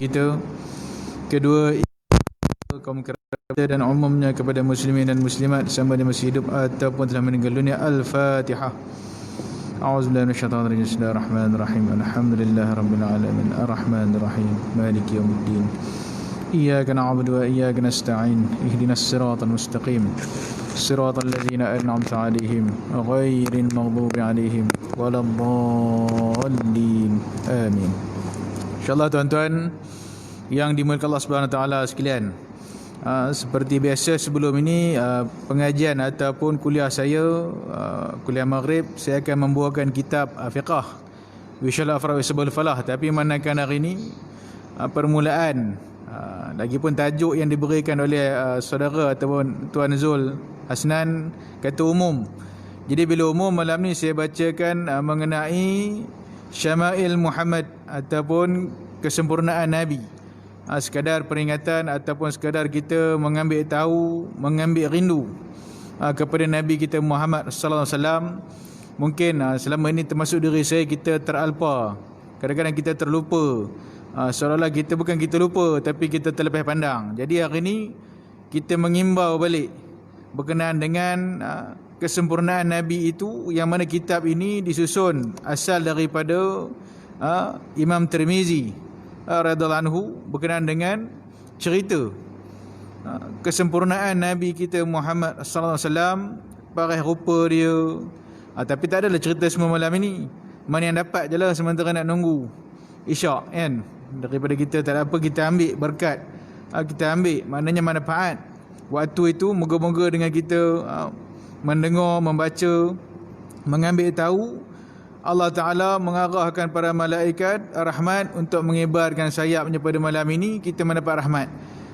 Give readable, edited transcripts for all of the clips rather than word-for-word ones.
kita. Kedua, kaum kerabat dan umumnya kepada muslimin dan muslimat sama ada masih hidup ataupun telah meninggal dunia. Al-Fatihah. A'udzubillahi minasyaitonir rajim. Bismillahirrahmanirrahim. Alhamdulillahirabbil alamin. Arrahmanirrahim. Maliki yaumiddin. Iyyaka na'budu wa iyyaka nasta'in. Ihdinas siratal mustaqim. Siratal ladzina an'amta 'alaihim ghairil maghdubi 'alaihim waladdallin. Amin. InsyaAllah tuan-tuan yang dimuliakan Allah Subhanahu Wa Taala sekalian, seperti biasa sebelum ini pengajian ataupun kuliah saya, kuliah maghrib, saya akan membawakan kitab fiqh Wishal Afra Wisbul Falah. Tapi manakan hari ini permulaan, lagipun tajuk yang diberikan oleh saudara ataupun Tuan Zul Hasnan, kata umum. Jadi bila umum, malam ni saya bacakan mengenai Syama'il Muhammad ataupun kesempurnaan Nabi. Sekadar peringatan ataupun sekadar kita mengambil tahu, mengambil rindu kepada Nabi kita Muhammad sallallahu alaihi wasallam. Mungkin selama ini termasuk diri saya, kita teralpa, kadang-kadang kita terlupa, seolah-olah kita bukan kita lupa tapi kita terlepas pandang. Jadi hari ini kita mengimbau balik berkenaan dengan kesempurnaan Nabi itu, yang mana kitab ini disusun asal daripada Imam Tirmizi radhiyallahu anhu berkenaan dengan cerita kesempurnaan Nabi kita Muhammad sallallahu alaihi wasallam, parah rupa dia. Tapi tak adalah cerita semua malam ini. Mana yang dapat je lah sementara nak nunggu Isyak kan. Daripada kita tak ada apa, kita ambil berkat, kita ambil maknanya manfaat waktu itu. Moga-moga dengan kita mendengar, membaca, mengambil tahu, Allah Ta'ala mengarahkan para malaikat rahmat untuk mengibarkan sayapnya pada malam ini, kita mendapat rahmat.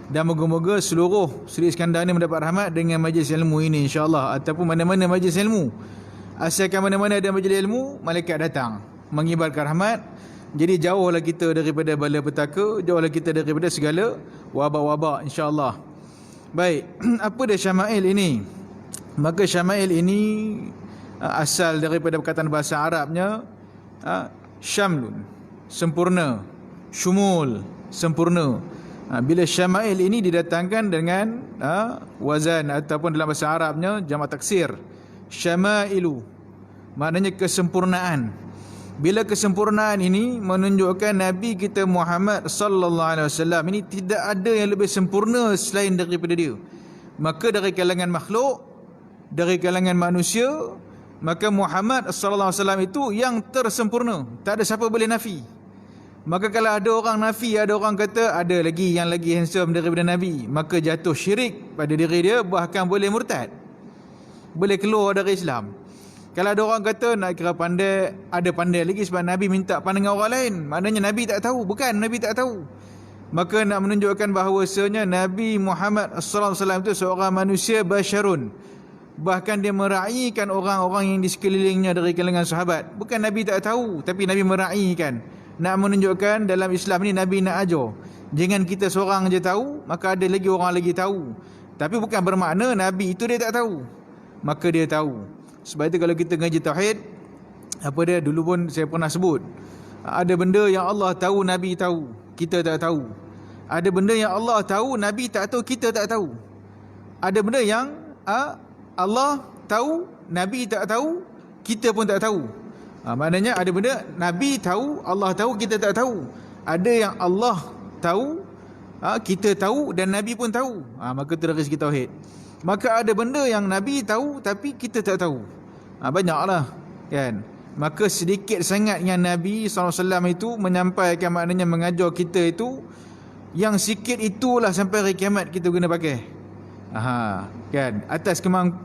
Dan moga-moga seluruh Sri Iskandar ini mendapat rahmat dengan majlis ilmu ini, insyaAllah. Ataupun mana-mana majlis ilmu, asalkan mana-mana ada majlis ilmu, malaikat datang mengibarkan rahmat. Jadi jauhlah kita daripada bala petaka, jauhlah kita daripada segala wabak-wabak, insyaAllah. Baik, apa dia Syama'il ini? Maka Syama'il ini asal daripada perkataan bahasa Arabnya syamlun, sempurna, syumul, sempurna. Bila Syama'il ini didatangkan dengan wazan ataupun dalam bahasa Arabnya jamak taksir, syama'ilu, maknanya kesempurnaan. Bila kesempurnaan ini menunjukkan Nabi kita Muhammad sallallahu alaihi wasallam ini tidak ada yang lebih sempurna selain daripada dia. Maka dari kalangan makhluk, dari kalangan manusia, maka Muhammad sallallahu alaihi wasallam itu yang tersempurna. Tak ada siapa boleh nafi. Maka kalau ada orang nafi, ada orang kata ada lagi yang lagi handsome daripada Nabi, maka jatuh syirik pada diri dia, bahkan boleh murtad, boleh keluar dari Islam. Kalau ada orang kata nak kira pandai, ada pandai lagi sebab Nabi minta pandangan orang lain, maknanya Nabi tak tahu. Bukan, Nabi tak tahu. Maka nak menunjukkan bahawasanya Nabi Muhammad sallallahu alaihi wasallam itu seorang manusia basyarun. Bahkan dia meraihkan orang-orang yang di sekelilingnya dari kalangan sahabat. Bukan Nabi tak tahu, tapi Nabi meraihkan. Nak menunjukkan dalam Islam ni Nabi nak ajar, jangan kita seorang je tahu, maka ada lagi orang lagi tahu. Tapi bukan bermakna Nabi itu dia tak tahu, maka dia tahu. Sebab itu kalau kita ngaji tauhid, apa dia dulu pun saya pernah sebut, ada benda yang Allah tahu, Nabi tahu, kita tak tahu. Ada benda yang Allah tahu, Nabi tak tahu, kita tak tahu. Ada benda yang Allah tahu, Nabi tak tahu, kita pun tak tahu. Maknanya ada benda Nabi tahu, Allah tahu, kita tak tahu. Ada yang Allah tahu, kita tahu dan Nabi pun tahu. Maka itu dari segi tauhid. Maka ada benda yang Nabi tahu tapi kita tak tahu. Banyaklah kan. Maka sedikit sangat yang Nabi SAW itu menyampaikan, maknanya mengajar kita itu, yang sikit itulah sampai hari kiamat kita guna pakai. Kan, atas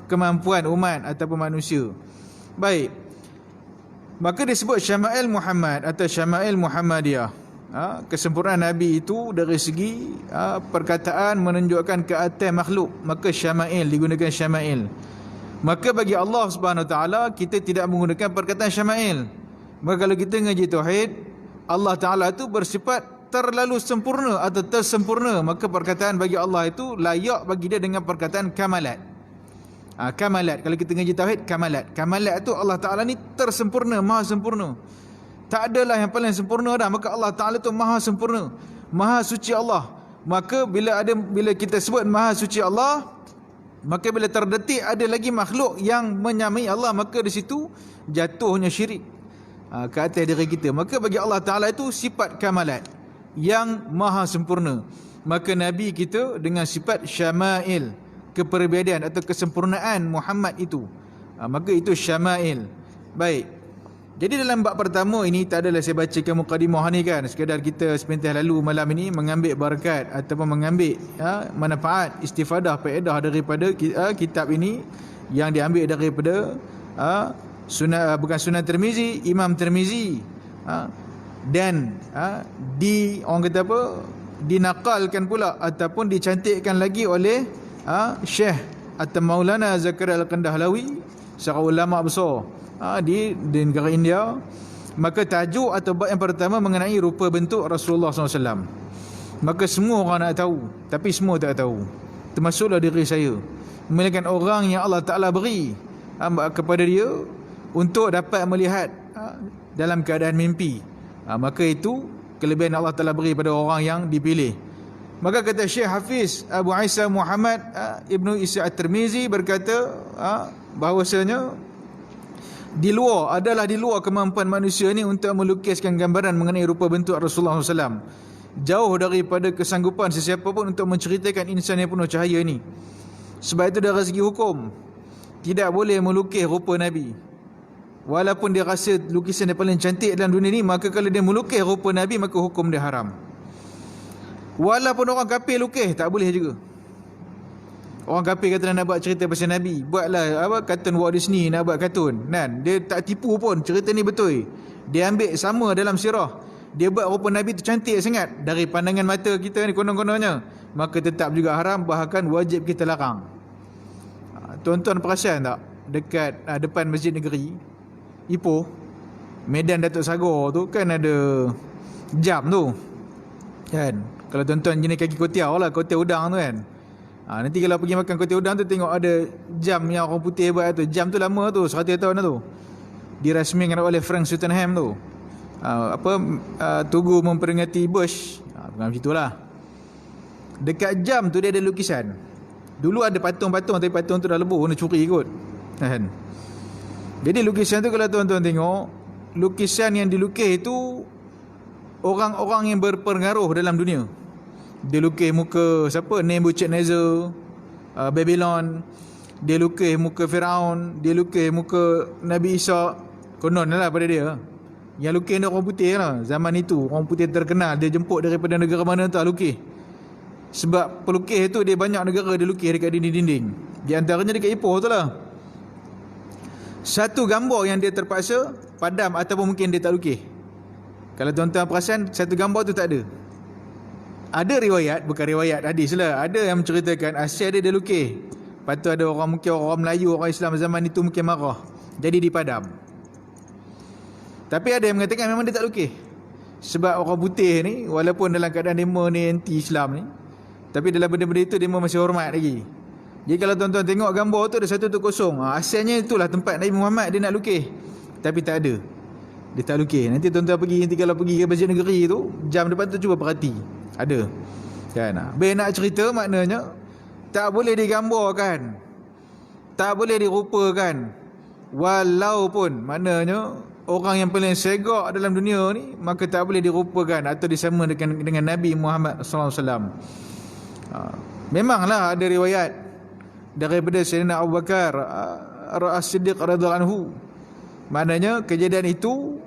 kemampuan umat ataupun manusia. Baik, maka disebut Syama'il Muhammad atau Syama'il Muhammadiyah. Kesempurnaan Nabi itu dari segi perkataan menunjukkan ke atas makhluk, maka Syama'il, digunakan Syama'il. Maka bagi Allah Subhanahu Wa Taala kita tidak menggunakan perkataan Syama'il. Maka kalau kita ngaji tauhid, Allah Taala itu bersifat terlalu sempurna atau tersempurna, maka perkataan bagi Allah itu layak bagi dia dengan perkataan kamalat. Kamalat, kalau kita ngaji tauhid, kamalat. Kamalat itu Allah Ta'ala ni tersempurna, maha sempurna. Tak adalah yang paling sempurna dah, maka Allah Ta'ala itu maha sempurna. Maha suci Allah. Maka bila kita sebut Maha suci Allah, maka bila terdetik ada lagi makhluk yang menyamai Allah, maka di situ jatuhnya syirik ke atas diri kita. Maka bagi Allah Ta'ala itu sifat kamalat yang maha sempurna. Maka Nabi kita dengan sifat syama'il, keperbezaan atau kesempurnaan Muhammad itu, maka itu syama'il. Baik, jadi dalam bab pertama ini tak adalah saya bacakan mukadimah ni kan, sekadar kita sepentas lalu malam ini mengambil barakat ataupun mengambil manfaat, istifadah, faedah daripada kitab ini yang diambil daripada bukan Sunan Tirmizi, Imam Tirmizi, dan orang kata apa, dinakalkan pula ataupun dicantikkan lagi oleh Syekh atau Maulana Zakaria Al-Kandahlawi, seorang ulama besar di negara India. Maka tajuk atau bab yang pertama mengenai rupa bentuk Rasulullah SAW. Maka semua orang nak tahu, tapi semua tak tahu, termasuklah diri saya, melainkan orang yang Allah Ta'ala beri kepada dia untuk dapat melihat dalam keadaan mimpi. Maka itu kelebihan Allah Ta'ala beri pada orang yang dipilih. Maka kata Syekh Hafiz Abu Isa Muhammad Ibnu Isa At-Tirmizi berkata bahawasanya di luar kemampuan manusia ni untuk melukiskan gambaran mengenai rupa bentuk Rasulullah SAW. Jauh daripada kesanggupan sesiapa pun untuk menceritakan insan yang penuh cahaya ni. Sebab itu dari segi hukum tidak boleh melukis rupa Nabi. Walaupun dia rasa lukisan dia paling cantik dalam dunia ni, maka kalau dia melukis rupa Nabi, maka hukum dia haram. Walaupun orang kafir lukis, tak boleh juga. Orang kafir kata nak buat cerita pasal Nabi, buatlah kartun Walt Disney nak buat kartun, kan? Dia tak tipu pun, cerita ni betul. Dia ambil sama dalam sirah. Dia buat rupa Nabi tu cantik sangat dari pandangan mata kita ni konon-kononnya, maka tetap juga haram, bahkan wajib kita larang. Tuan-tuan perasan tak, dekat depan Masjid Negeri Ipoh, Medan Datuk Sagor tu kan ada jam tu, kan? Kalau tuan-tuan jenis kaki kotiau lah, kotiau udang tu kan, nanti kalau pergi makan kotiau udang tu, tengok ada jam yang orang putih buat tu. Jam tu lama tu, 100 tahun tu, dirasmikan oleh Frank Swettenham tu. Tugu memperingati Bush, bukan macam itulah. Dekat jam tu dia ada lukisan. Dulu ada patung-patung, tapi patung tu dah lebuh, kena curi kot, kan? Jadi lukisan tu kalau tuan-tuan tengok, lukisan yang dilukis itu orang-orang yang berpengaruh dalam dunia. Dia lukis muka siapa? Nebuchadnezzar, Babylon. Dia lukis muka Firaun. Dia lukis muka Nabi Isa. Konon lah pada dia. Yang lukis ni orang putih lah. Zaman itu orang putih terkenal. Dia jemput daripada negara mana tu lukis. Sebab pelukis tu dia banyak negara dia lukis dekat dinding-dinding. Di antaranya dekat Ipoh tu lah. Satu gambar yang dia terpaksa padam ataupun mungkin dia tak lukis. Kalau tuan-tuan perasan, satu gambar tu tak ada. Ada riwayat, bukan riwayat hadis lah, ada yang menceritakan asal dia lukis. Lepas tu ada orang, mungkin orang Melayu, orang Islam zaman itu mungkin marah, jadi dipadam. Tapi ada yang mengatakan memang dia tak lukis. Sebab orang putih ni, walaupun dalam keadaan demo ni anti-Islam ni, tapi dalam benda-benda itu demo masih hormat lagi. Jadi kalau tuan-tuan tengok gambar tu ada satu tu kosong, asalnya itulah tempat Nabi Muhammad dia nak lukis, tapi tak ada, dia tak lukis. Nanti tuan-tuan nanti kalau pergi ke Masjid Negeri tu, jam depan tu cuba perhati, ada kan? Bila nak cerita maknanya tak boleh digambarkan, tak boleh dirupakan. Walaupun maknanya orang yang paling segak dalam dunia ni, maka tak boleh dirupakan atau disama dengan Nabi Muhammad SAW. Memanglah ada riwayat daripada Sayyidina Abu Bakar As-Siddiq radhiyallahu anhu. Maknanya kejadian itu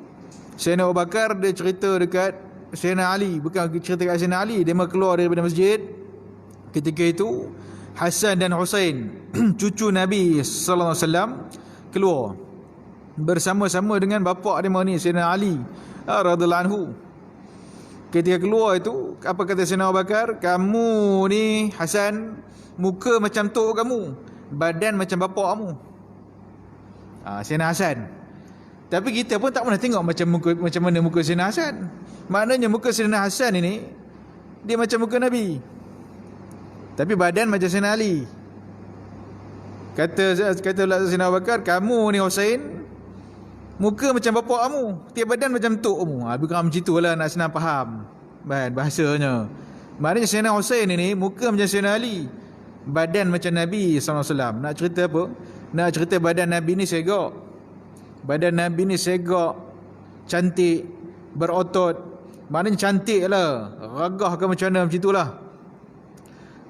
Sayyidina Abu Bakar dia cerita dekat Sayyidina Ali, bukan cerita dekat Sayyidina Ali. Dia keluar daripada masjid. Ketika itu Hasan dan Husain cucu Nabi sallallahu alaihi wasallam keluar bersama-sama dengan bapa dia ni Sayyidina Ali radhiyallahu anhu. Ketika keluar itu, apa kata Sayyidina Abu Bakar? Kamu ni Hasan, muka macam tok kamu, badan macam bapak kamu. Sayyidina Hasan. Tapi kita pun tak pernah tengok macam mana muka Sayyidina Hasan. Maknanya muka Sayyidina Hasan ini dia macam muka Nabi, tapi badan macam Sayyidina Ali. Kata Sayyidina Abu Bakar, kamu ni Husain, muka macam bapak kamu, tiap badan macam tok kamu. Bukan macam itulah, nak senang faham. bahasanya. Maknanya Sayyidina Husain ini muka macam Sayyidina Ali, badan macam Nabi SAW. Nak cerita apa? Nak cerita badan Nabi ni segak. Badan Nabi ni segak, cantik, berotot. Maknanya cantik lah, ragah ke macam mana, macam itulah.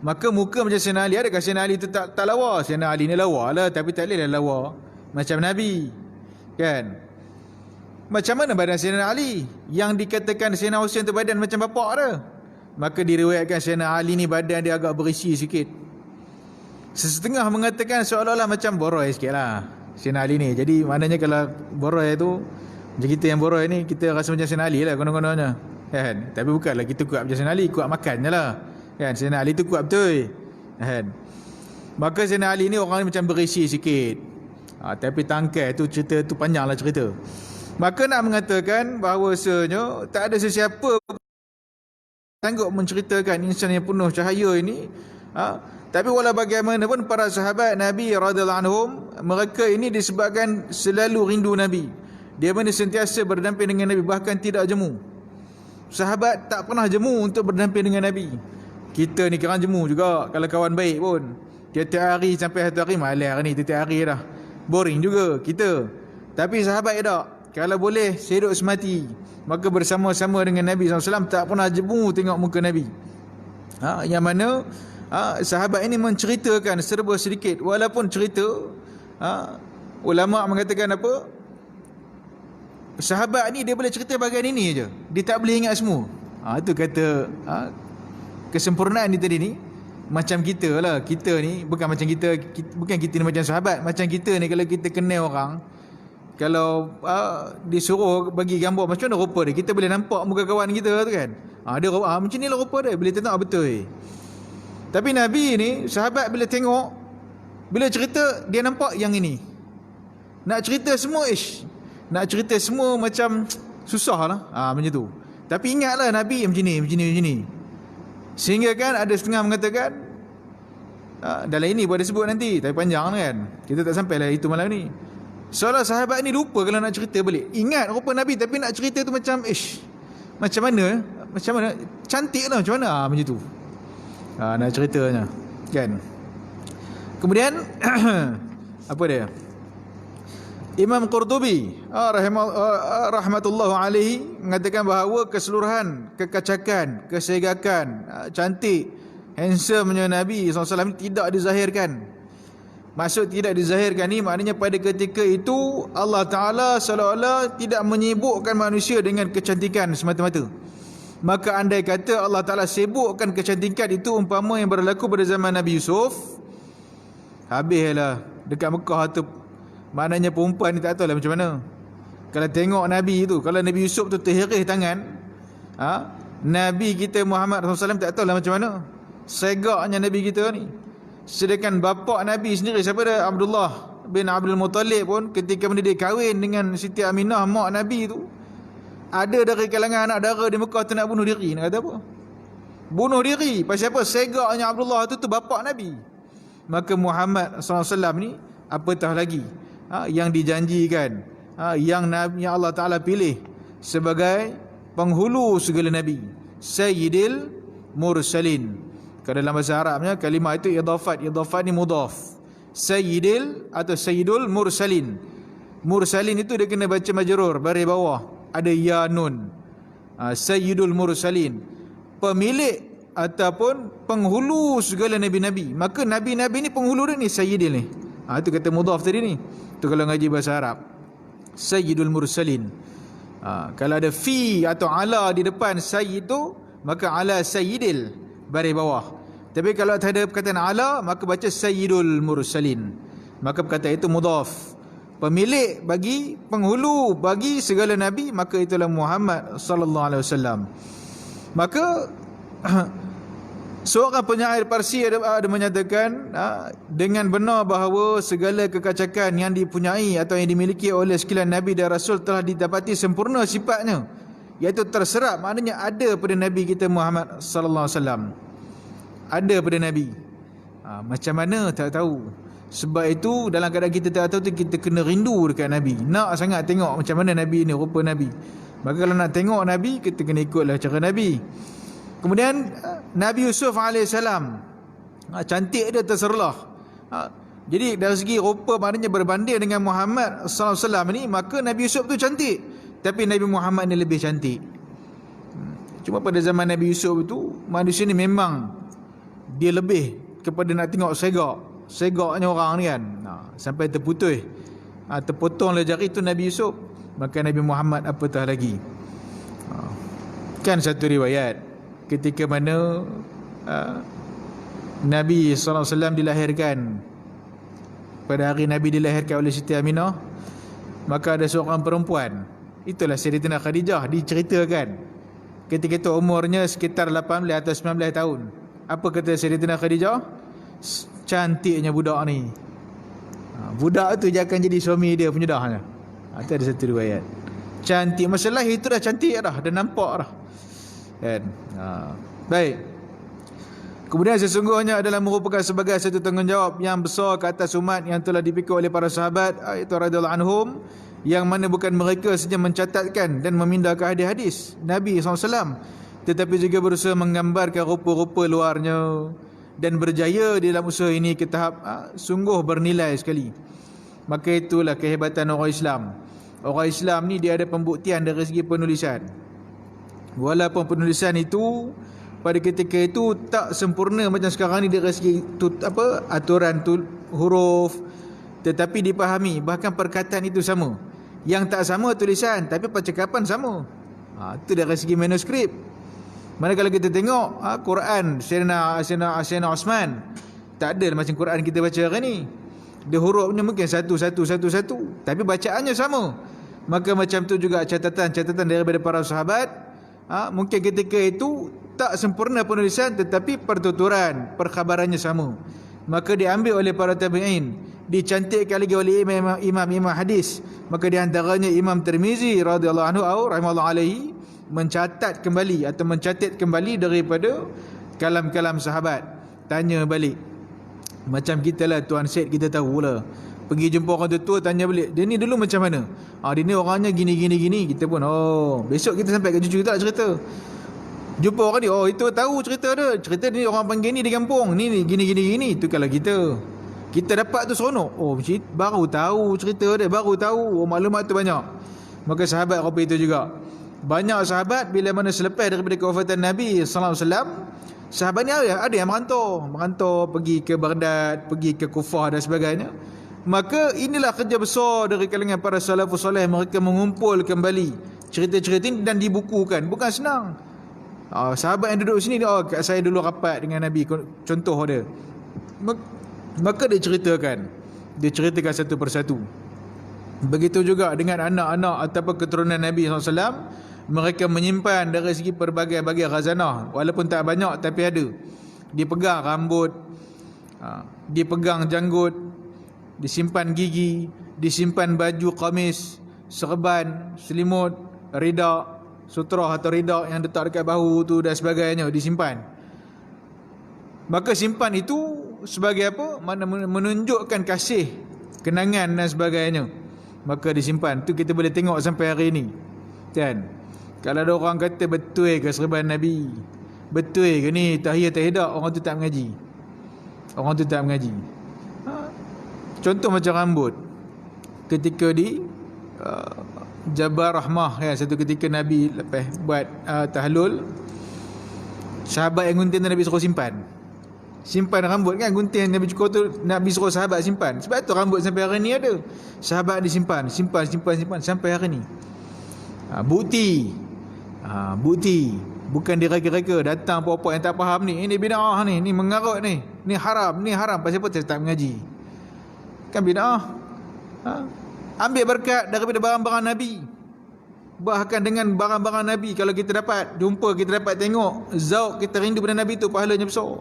Maka muka macam Sayyidina Ali. Adakah Sayyidina Ali tu tak lawa? Sayyidina Ali ni lawa lah, tapi tak boleh lah lawa macam Nabi, kan? Macam mana badan Sayyidina Ali yang dikatakan Sayyidina Husain tu badan macam bapak dia? Maka diriwayatkan Sayyidina Ali ni badan dia agak berisi sikit. Sesetengah mengatakan seolah-olah macam boroi sikit lah Sayyidina Ali ni. Jadi maknanya kalau boroi tu, macam kita yang boroi ni, kita rasa macam Sayyidina Ali lah konon-kononnya, kan? Tapi bukanlah kita kuat macam Sayyidina Ali, kuat makan je lah, kan? Sayyidina Ali tu kuat betul, kan? Maka Sayyidina Ali ni orang ni macam berisi sikit. Tapi tangkai tu, cerita tu panjang lah cerita. Maka nak mengatakan bahawasanya tak ada sesiapa sanggup menceritakan insan yang penuh cahaya ini. Tapi walau bagaimanapun para sahabat Nabi radhiyallahu anhum, mereka ini disebabkan selalu rindu Nabi. Dia mana sentiasa berdamping dengan Nabi, bahkan tidak jemu. Sahabat tak pernah jemu untuk berdamping dengan Nabi. Kita ni kira jemu juga kalau kawan baik pun. Tiap-tiap hari sampai satu hari malas ni, tiap-tiap hari dah. Boring juga kita. Tapi sahabat tak. Kalau boleh hidup semati, maka bersama-sama dengan Nabi SAW, tak pernah jemu tengok muka Nabi. Yang mana sahabat ini menceritakan serba sedikit. Walaupun cerita, ulama mengatakan apa, sahabat ni dia boleh cerita bahagian ini je, dia tak boleh ingat semua. Itu kata kesempurnaan ni tadi ni. Macam kita lah, kita ni bukan macam kita bukan kita ni macam sahabat. Macam kita ni kalau kita kenal orang, kalau disuruh bagi gambar macam mana rupa dia, kita boleh nampak muka kawan kita tu kan. Dia macam ni lah rupa dia, boleh tengok betul. Tapi Nabi ni, sahabat bila tengok, bila cerita, dia nampak yang ini. Nak cerita semua nak cerita semua macam susah lah, macam tu. Tapi ingatlah Nabi macam ni. Sehingga kan ada setengah mengatakan, dalam ini boleh sebut nanti, tapi panjang kan, kita tak sampai lah itu malam ni. Seolah sahabat ni lupa kalau nak cerita balik. Ingat rupa Nabi, tapi nak cerita tu macam macam mana, cantik lah macam mana, macam tu nak ceritanya, kan. Kemudian apa dia, Imam Qurtubi rahmatullah alaihi mengatakan bahawa keseluruhan kekacakan, kesegakan, cantik, handsome-nya Nabi SAW tidak dizahirkan. Maksud tidak dizahirkan ni maknanya pada ketika itu Allah Ta'ala seolah-olah tidak menyibukkan manusia dengan kecantikan semata-mata. Maka andai kata Allah Ta'ala sibukkan kecantikan itu umpama yang berlaku pada zaman Nabi Yusuf, habislah dekat Mekah tu. Maknanya perempuan ni tak tahu lah macam mana. Kalau tengok Nabi tu, kalau Nabi Yusuf tu terhiris tangan, Nabi kita Muhammad SAW tak tahu lah macam mana. Segaknya Nabi kita ni. Sedangkan bapa Nabi sendiri, siapa dia? Abdullah bin Abdul Muttalib pun ketika dia kahwin dengan Siti Aminah, mak Nabi tu, ada dari kalangan anak dara di Mekah tu nak bunuh diri. Nak kata apa? Bunuh diri. Pasal apa? Segaknya Abdullah tu bapa Nabi. Maka Muhammad SAW ni apatah lagi yang dijanjikan, yang Allah Ta'ala pilih sebagai penghulu segala Nabi, Sayyidil Mursalin. Kalau dalam bahasa Arabnya kalimah itu idafat ni mudaf. Sayyidil atau Sayyidul Mursalin. Mursalin itu dia kena baca majrur, baris bawah ada ya nun. Sayyidul Mursalin, pemilik ataupun penghulu segala Nabi-Nabi. Maka Nabi-Nabi ni penghulu dia ni, Sayyidil ni. Itu kata mudaf tadi ni. Itu kalau ngaji bahasa Arab, Sayyidul Mursalin. Kalau ada fi atau ala di depan Sayyid tu, maka ala Sayyidil, baris bawah. Tapi kalau tak ada perkataan ala, maka baca Sayyidul Mursalin. Maka perkataan itu mudaf, pemilik bagi, penghulu bagi segala Nabi, maka itulah Muhammad sallallahu alaihi wasallam. Maka seorang penyair Parsi ada menyatakan dengan benar bahawa segala kekacakan yang dipunyai atau yang dimiliki oleh sekalian Nabi dan Rasul telah didapati sempurna sifatnya, iaitu terserap, maknanya ada pada Nabi kita Muhammad sallallahu alaihi wasallam. Ada pada Nabi. Macam mana tak tahu. Sebab itu dalam keadaan kita tak tahu tu, kita kena rindu dekat Nabi. Nak sangat tengok macam mana Nabi ni, rupa Nabi. Maka kalau nak tengok Nabi, kita kena ikutlah cara Nabi. Kemudian Nabi Yusuf alaihissalam, cantik dia terserlah. Jadi dari segi rupa maknanya berbanding dengan Muhammad sallallahu alaihi wasallam ni, maka Nabi Yusuf tu cantik, tapi Nabi Muhammad ni lebih cantik. Cuma pada zaman Nabi Yusuf tu, manusia ni memang dia lebih kepada nak tengok segaknya orang ni kan, sampai terputus, terpotonglah jari tu Nabi Yusuf. Maka Nabi Muhammad apatah lagi. Kan satu riwayat ketika mana Nabi SAW dilahirkan, pada hari Nabi dilahirkan oleh Siti Aminah, maka ada seorang perempuan, itulah Sayyidatina Khadijah, diceritakan ketika itu umurnya sekitar 18 atau 19 tahun. Apa kata Sayyidatina Khadijah? Cantiknya budak ni, budak tu je akan jadi suami dia punya dah. Itu ada satu riwayat. Cantik, masalah itu dah cantik dah nampak dah kan. Baik. Kemudian sesungguhnya adalah merupakan sebagai satu tanggungjawab yang besar ke atas umat yang telah dipikul oleh para sahabat itu radhiyallahu anhum, yang mana bukan mereka saja mencatatkan dan memindahkan hadis-hadis Nabi SAW, tetapi juga berusaha menggambarkan rupa-rupa luarnya dan berjaya di dalam usaha ini ke tahap sungguh bernilai sekali. Maka itulah kehebatan orang Islam. Orang Islam ni dia ada pembuktian dari segi penulisan. Walaupun penulisan itu pada ketika itu tak sempurna macam sekarang ni dari segi aturan huruf, tetapi dipahami, bahkan perkataan itu sama. Yang tak sama tulisan, tapi percakapan sama. Itu dari segi manuskrip. Manakala kita tengok Quran Sayyidina Osman, tak ada macam Quran kita baca hari ni. Dia hurufnya mungkin satu, tapi bacaannya sama. Maka macam tu juga catatan daripada para sahabat. Mungkin ketika itu tak sempurna penulisan, tetapi pertuturan, perkhabarannya sama. Maka diambil oleh para tabi'in, dicantikkan lagi oleh imam-imam hadis. Maka di antaranya Imam Tirmizi radhiyallahu anhu rahimahullah alaihi mencatat kembali daripada kalam-kalam sahabat. Tanya balik. Macam kita lah, Tuan Syed kita tahu lah, pergi jumpa orang tua, tanya balik, dia ni dulu macam mana? Dia ni orangnya gini. Kita pun, besok kita sampai ke cucu kita cerita. Jumpa orang ni, itu tahu cerita dia. Cerita ni orang panggil ni di kampung, ni gini. Itu kalau kita dapat tu seronok. Baru tahu cerita dia, baru tahu. Maklumat tu banyak. Maka sahabat rupa itu juga. Banyak sahabat bila mana selepas daripada kewafatan Nabi sallallahu alaihi wasallam, sahabat ni ada yang merantau pergi ke Baghdad, pergi ke Kufah dan sebagainya. Maka inilah kerja besar dari kalangan para salafus soleh, mereka mengumpul kembali cerita-cerita ini dan dibukukan. Bukan senang. Sahabat yang duduk sini, saya dulu rapat dengan Nabi, contoh dia. Maka dia ceritakan satu persatu. Begitu juga dengan anak-anak ataupun keturunan Nabi SAW, mereka menyimpan dari segi berbagai-bagai khazanah, walaupun tak banyak tapi ada. Dipegang rambut, dipegang janggut, disimpan gigi, disimpan baju kamis, serban, selimut, ridak, sutrah atau ridak yang letak dekat bahu tu dan sebagainya, disimpan. Maka simpan itu sebagai apa? Menunjukkan kasih, kenangan dan sebagainya. Maka disimpan. Tu kita boleh tengok sampai hari ini. Kan? Kalau ada orang kata betul ke serban Nabi, betul ke ni tahiyat, orang tu tak mengaji. Contoh macam rambut. Ketika di Jabal Rahmah, satu ketika Nabi lepas buat tahlul, sahabat yang gunting Nabi suruh simpan rambut kan, gunting Nabi cukur tu Nabi suruh sahabat simpan. Sebab tu rambut sampai hari ni ada. Sahabat disimpan sampai hari ni. Bukti bukan direka-reka. Datang puak-puak yang tak faham ni, ini bid'ah ni mengarut ni haram, pasal apa tak mengaji. Kan bid'ah. Ambil berkat daripada barang-barang Nabi. Bahkan dengan barang-barang Nabi, kalau kita dapat jumpa, kita dapat tengok, zauq kita rindu pada Nabi tu, pahalanya besar.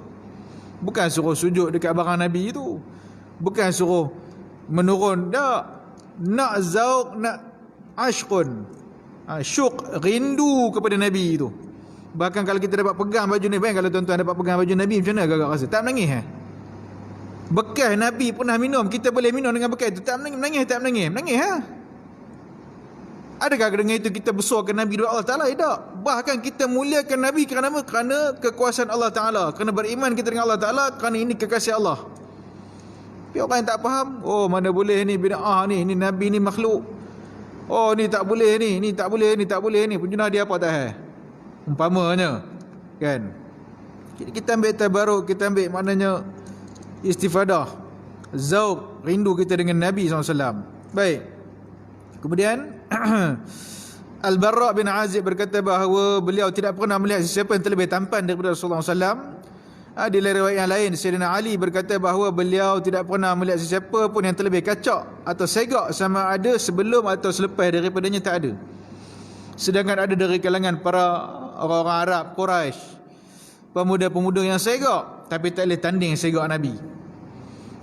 Bukan suruh sujud dekat barang Nabi tu, bukan suruh menurun, tak. Nak zauq, nak ashqun, syuq, rindu kepada Nabi tu. Bahkan kalau kita dapat pegang baju Nabi, kalau tuan-tuan dapat pegang baju Nabi, macam mana agak rasa? Tak menangis bekas Nabi pernah minum, kita boleh minum dengan bekas itu. Tak menangis, menangis. Adakah dengan itu kita besarkan Nabi dua Allah Ta'ala? Tidak. Bahkan kita muliakan Nabi kerana kekuasaan Allah Ta'ala, kerana beriman kita dengan Allah Ta'ala, kerana ini kekasih Allah. Tapi orang yang tak faham, oh mana boleh ni bid'ah ni Nabi ni makhluk. Oh ni tak boleh ni tak boleh, ni tak boleh ni. Punjuna dia apa tak? Umpamanya, kan? Jadi kita ambil tabaruk, kita ambil maknanya istifadah, zauq, rindu kita dengan Nabi SAW. Baik. Kemudian Al-Barra bin Azib berkata bahawa beliau tidak pernah melihat sesiapa yang terlebih tampan daripada Rasulullah SAW. Di riwayat yang lain, Sayyidina Ali berkata bahawa beliau tidak pernah melihat sesiapa pun yang terlebih kacak atau segak sama ada sebelum atau selepas daripadanya, tak ada. Sedangkan ada dari kalangan para orang-orang Arab, Quraisy, pemuda-pemuda yang segak tapi tak boleh tanding segak Nabi.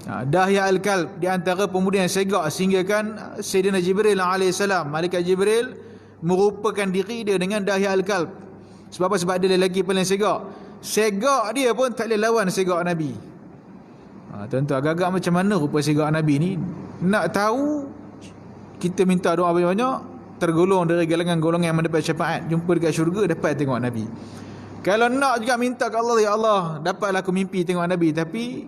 Dahya al-Kalb, di antara pemuda yang segak sehingga kan Sayyidina Jibril AS, Malaikat Jibril merupakan diri dia dengan Dahya al-Kalb. Sebab apa? Sebab dia lelaki paling segak. Segak dia pun tak boleh lawan segak Nabi. Tuan-tuan, agak-agak macam mana rupa segak Nabi ni? Nak tahu, kita minta doa banyak-banyak, tergolong dari golongan yang mendapat syafaat, jumpa dekat syurga, dapat tengok Nabi. Kalau nak juga minta ke Allah, ya Allah, dapatlah aku mimpi tengok Nabi, tapi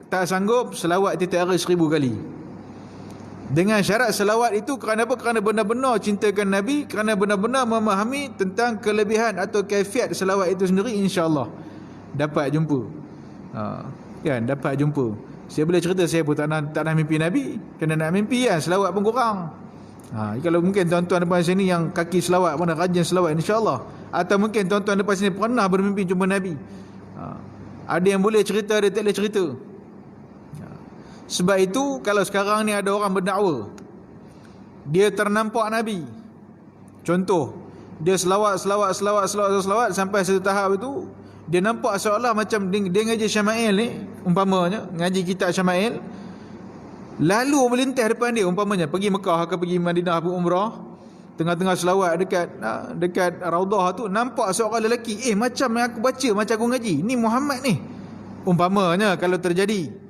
tak sanggup, selawat tiap hari 1000 kali. Dengan syarat selawat itu kerana apa? Kerana benar-benar cintakan Nabi, kerana benar-benar memahami tentang kelebihan atau kaifiat selawat itu sendiri, insya-Allah dapat jumpa. Kan, dapat jumpa. Saya boleh cerita, saya pun tak nak mimpi Nabi. Kerana nak mimpi kan, selawat pun kurang. Kalau mungkin tuan-tuan depan sini yang kaki selawat, pernah rajin selawat, insya-Allah. Atau mungkin tuan-tuan depan sini pernah bermimpi jumpa Nabi. Ada yang boleh cerita, ada tak boleh cerita. Sebab itu kalau sekarang ni ada orang berdakwa, dia ternampak Nabi, contoh dia selawat sampai satu tahap itu, dia nampak seolah macam dia ngaji Syama'il ni, umpamanya ngaji kitab Syama'il, lalu melintas depan dia, umpamanya pergi Mekah ke pergi Madinah umrah, tengah-tengah selawat dekat Raudah tu, nampak seorang lelaki, macam yang aku baca, macam aku ngaji, ni Muhammad ni, umpamanya. Kalau terjadi,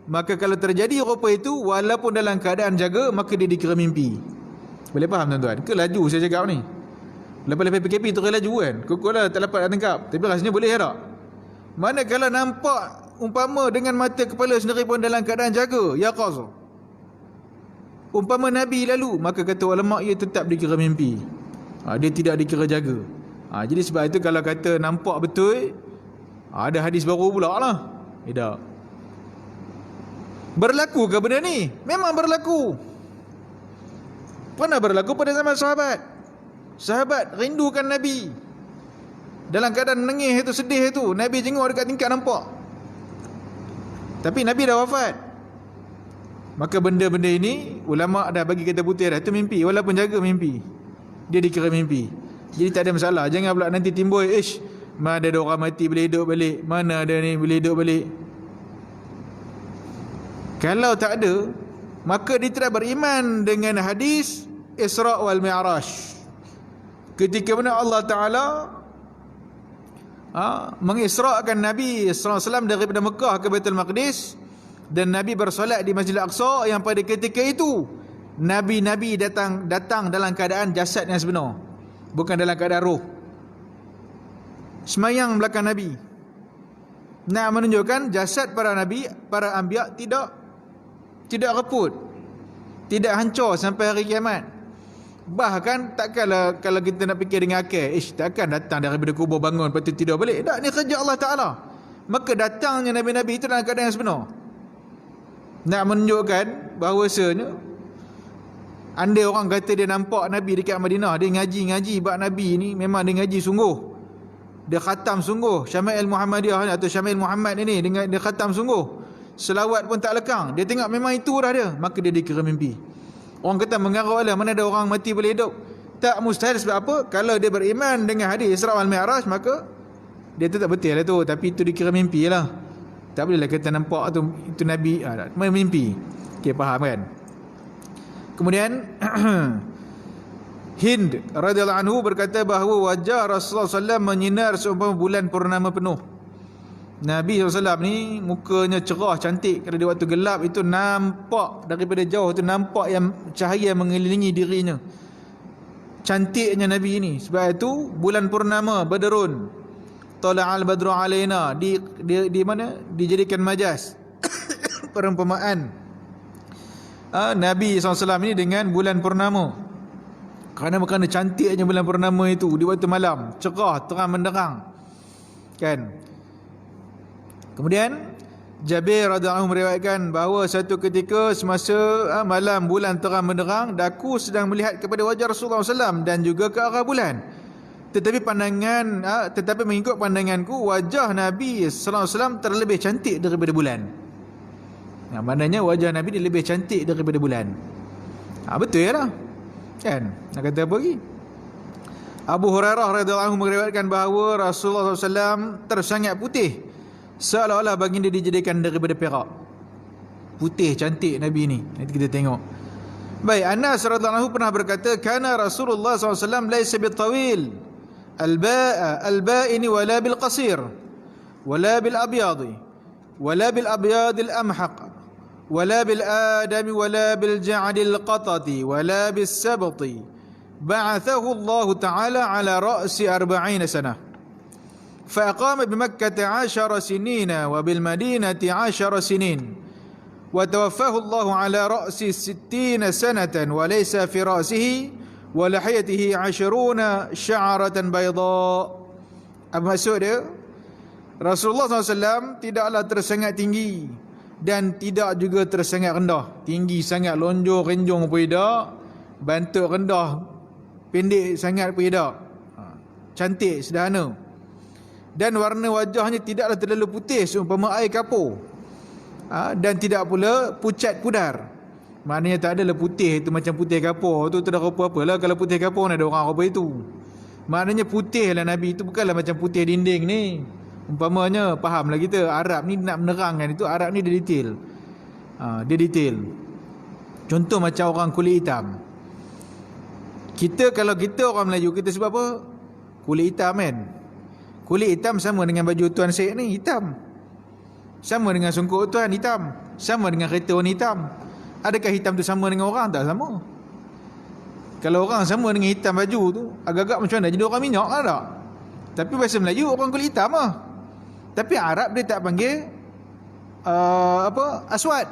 maka kalau terjadi rupa itu, walaupun dalam keadaan jaga, maka dia dikira mimpi. Boleh faham tuan-tuan? Ke laju saya cakap ni? Lepas-lepas PKP tu ke laju kan? Kukulah tak dapat nak tangkap, tapi rasanya boleh tak? Manakala nampak umpama dengan mata kepala sendiri pun dalam keadaan jaga, yaqaz, umpama Nabi lalu, maka kata ulama ia tetap dikira mimpi. Dia tidak dikira jaga. Jadi sebab itu kalau kata nampak betul, ada hadis baru pula lah. Tidak. Berlaku ke benda ni? Memang berlaku. Pernah berlaku pada zaman sahabat. Sahabat rindukan Nabi, dalam keadaan nangis itu, sedih itu, Nabi jenguk dekat tingkap nampak, tapi Nabi dah wafat. Maka benda-benda ini ulama dah bagi kita putih dah, itu mimpi. Walaupun jaga mimpi, dia dikira mimpi. Jadi tak ada masalah. Jangan pula nanti timbul, mana ada orang mati boleh hidup balik, mana ada ni boleh hidup balik. Kalau tak ada, maka dia tidak beriman dengan hadis Isra' wal Mi'raj. Ketika mana Allah Ta'ala mengisra'kan Nabi SAW daripada Mekah ke Baitul Maqdis, dan Nabi bersolat di Masjidil Aqsa, yang pada ketika itu Nabi-Nabi datang dalam keadaan jasad yang sebenar, bukan dalam keadaan roh. Semayang belakang Nabi, nak menunjukkan jasad para Nabi, para anbiya tidak reput, tidak hancur sampai hari kiamat. Bahkan takkanlah kalau kita nak fikir dengan akal, takkan datang daripada kubur bangun lepas tu tidur balik. Tak, ni kerja Allah Ta'ala. Maka datangnya Nabi-Nabi itu dalam keadaan yang sebenar, nak menunjukkan bahawasanya andai orang kata dia nampak Nabi dekat Madinah, dia ngaji bab Nabi ni, memang dia ngaji sungguh, dia khatam sungguh Syama'il Muhammadiyah atau Syama'il Muhammad ini, dia khatam sungguh, selawat pun tak lekang, dia tengok memang itu dah dia, maka dia dikira mimpi. Orang kata mengarut lah, mana ada orang mati boleh hidup. Tak mustahil. Sebab apa? Kalau dia beriman dengan hadis Isra' wal Mi'raj, maka dia tetap betul lah tu, tapi itu dikira mimpi lah. Tak boleh lah kata nampak tu itu Nabi, mimpi. Okay, faham kan? Kemudian Hind radhiyallahu anhu berkata bahawa wajah Rasulullah SAW menyinar seumpama bulan purnama penuh. Nabi SAW ni mukanya cerah, cantik. Kalau di waktu gelap itu nampak daripada jauh tu, nampak yang cahaya mengelilingi dirinya. Cantiknya Nabi ini. Sebab itu bulan purnama Badrun, tala'al badru alaina, di mana dijadikan majas perumpamaan Nabi SAW ini dengan bulan purnama. Kerana cantiknya bulan purnama itu di waktu malam, cerah, terang menderang, kan. Kemudian Jabir radhiyallahu anhu meriwayatkan bahawa satu ketika semasa malam bulan terang menderang, aku sedang melihat kepada wajah Rasulullah SAW dan juga ke arah bulan. Tetapi mengikut pandanganku, wajah Nabi sallallahu alaihi wasallam terlebih cantik daripada bulan. Maknanya wajah Nabi dia lebih cantik daripada bulan. Betul lah, kan? Nak kata apa lagi? Abu Hurairah radhiyallahu anhu meriwayatkan bahawa Rasulullah SAW tersangat putih, seolah-olah baginda dijadikan daripada perak. Putih cantik Nabi ni. Nanti kita tengok. Baik, Anas radhiyallahu anhu pernah berkata, kana Rasulullah SAW laisa bitawil al-ba'ini wala bil qasir wala bil abyadi wala bil abyadil amhaq wala bil adami wala bil ja'dil qatati wala bis sabti, ba'athahu Allah Ta'ala ala ra'si 40 sanah, فأقام بمكة 10 سنين وبالمدينة 10 سنين وتوفاه الله على رأس 60 سنة وليس في رأسه ولحيته 20 شعرة بيضاء. Apa maksud dia? Rasulullah SAW tidaklah tersangat tinggi dan tidak juga tersangat rendah. Tinggi sangat lonjong renjong pun tidak, bantuk rendah pendek sangat pun tidak. Cantik, sederhana. Dan warna wajahnya tidaklah terlalu putih seumpama air kapur, dan tidak pula pucat pudar. Maknanya tak adalah putih itu macam putih kapur tu, tak ada rupa apalah. Kalau putih kapur ada orang rupa itu. Maknanya putih lah Nabi itu, bukanlah macam putih dinding ni. Umpamanya, fahamlah kita, Arab ni nak menerangkan itu, Arab ni dia detail. Dia detail. Contoh macam orang kulit hitam. Kalau kita orang Melayu, kita sebab apa? Kulit hitam kan. Kulit hitam sama dengan baju tuan Syed ni, hitam. Sama dengan songkok tuan, hitam. Sama dengan kereta warna hitam. Adakah hitam tu sama dengan orang? Tak sama. Kalau orang sama dengan hitam baju tu, agak-agak macam mana? Jadi orang minyak lah tak? Tapi bahasa Melayu orang kulit hitam lah. Tapi Arab dia tak panggil aswad.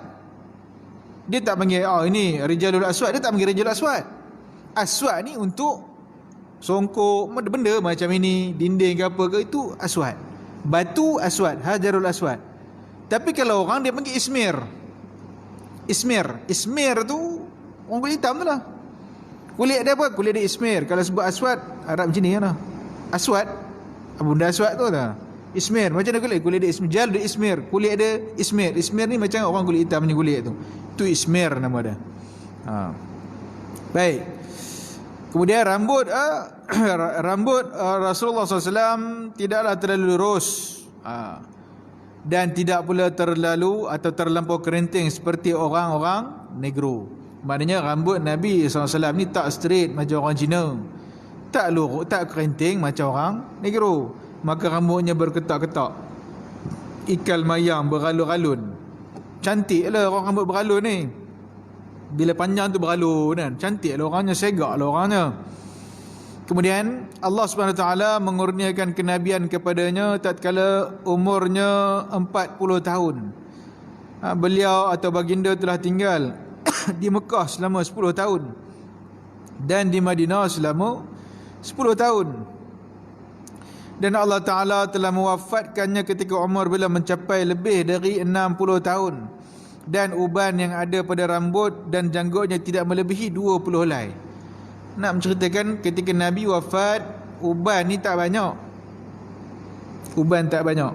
Dia tak panggil ini rijalul aswad. Dia tak panggil rijalul aswad. Aswad ni untuk songkok, benda macam ini, dinding ke apa ke, itu aswad. Batu aswad, hajarul aswad. Tapi kalau orang dia panggil ismir. Ismir tu orang kulit hitam tu lah. Kulit dia apa? Kulit dia ismir. Kalau sebut aswad, Arab macam ni lah. Aswad, benda aswad tu lah. Ismir, macam mana kulit? Kulit dia ismir. Jal dia ismir, kulit dia ismir. Ismir ni macam orang kulit hitam punya kulit tu. Itu ismir nama dia. Baik. Kemudian rambut Rasulullah SAW tidaklah terlalu lurus, dan tidak pula terlalu atau terlampau kerinting seperti orang-orang negro. Maknanya rambut Nabi SAW ni tak straight macam orang Cina, tak lurus, tak kerinting macam orang negro. Maka rambutnya berketak-ketak, ikal mayang, beralun-alun. Cantik lah orang rambut beralun ni. Bila panjang tu beralun kan, cantik lah orangnya, segak lah orangnya. Kemudian Allah Subhanahu Wa Taala mengurniakan kenabian kepadanya tatkala umurnya 40 tahun. Beliau atau baginda telah tinggal di Mekah selama 10 tahun dan di Madinah selama 10 tahun. Dan Allah Ta'ala telah mewafatkannya ketika umur beliau mencapai lebih dari 60 tahun. Dan uban yang ada pada rambut dan janggutnya tidak melebihi 20 helai. Nak menceritakan ketika Nabi wafat, uban ni tak banyak. Uban tak banyak.